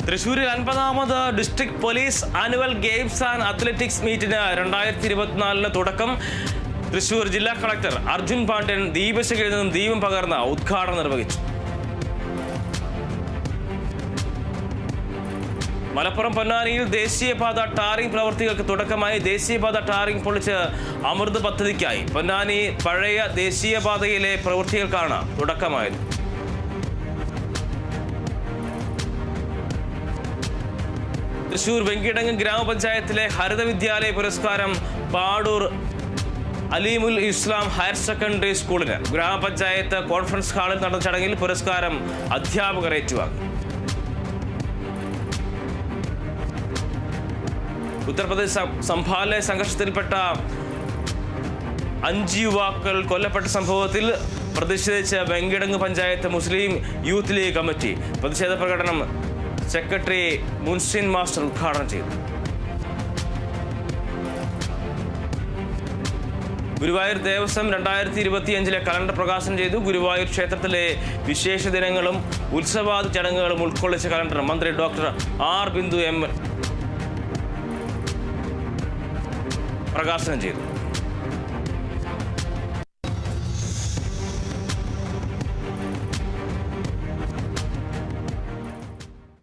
തൃശ്ശൂരിൽ 50ാമത് district police annual games and athletics മീറ്റിന് 2024 തുടക്കം. തൃശ്ശൂർ ജില്ലാ കളക്ടർ അർജുൻ പാണ്ഡ്യൻ ദീപശിഖയിൽ നിന്നും ദീപം പകർന്ന് ഉദ്ഘാടനം നിർവഹിച്ചു. മലപ്പുറം പൊന്നാനിയിൽ ദേശീയപാത ടാറിംഗ് പ്രവൃത്തികൾക്ക് തുടക്കമായി. ദേശീയപാത ടാറിംഗ് പൊളിച്ച് അമൃത് പദ്ധതിക്കായി പൊന്നാനി പഴയ ദേശീയപാതയിലെ പ്രവൃത്തികൾക്കാണ് തുടക്കമായത്. തൃശൂർ വെങ്കിടങ്ങ് ഗ്രാമപഞ്ചായത്തിലെ ഹരിത വിദ്യാലയ പുരസ്കാരം പാടൂർ അലീമുൽ ഇസ്ലാം ഹയർ സെക്കൻഡറി സ്കൂളിന്. ഗ്രാമപഞ്ചായത്ത് കോൺഫറൻസ് ഹാളിൽ നടന്ന ചടങ്ങിൽ പുരസ്കാരം അധ്യാപകർ ഏറ്റുവാങ്ങി. ഉത്തർപ്രദേശ് സംഭാലിലെ സംഘർഷത്തിൽപ്പെട്ട 5 യുവാക്കൾ കൊല്ലപ്പെട്ട സംഭവത്തിൽ പ്രതിഷേധിച്ച് വെങ്കിടങ്ങ് പഞ്ചായത്ത് മുസ്ലിം യൂത്ത് ലീഗ് കമ്മിറ്റി പ്രതിഷേധ പ്രകടനം സെക്രട്ടറി മുൻസിൻ മാസ്റ്റർ ഉദ്ഘാടനം ചെയ്തു. ഗുരുവായൂർ ദേവസ്വം 2025 കലണ്ടർ പ്രകാശനം ചെയ്തു. ഗുരുവായൂർ ക്ഷേത്രത്തിലെ വിശേഷ ദിനങ്ങളും ഉത്സവാദി ചടങ്ങുകളും ഉൾക്കൊള്ളിച്ച കലണ്ടർ മന്ത്രി ഡോക്ടർ ആർ ബിന്ദു എം പ്രകാശനം ചെയ്തു.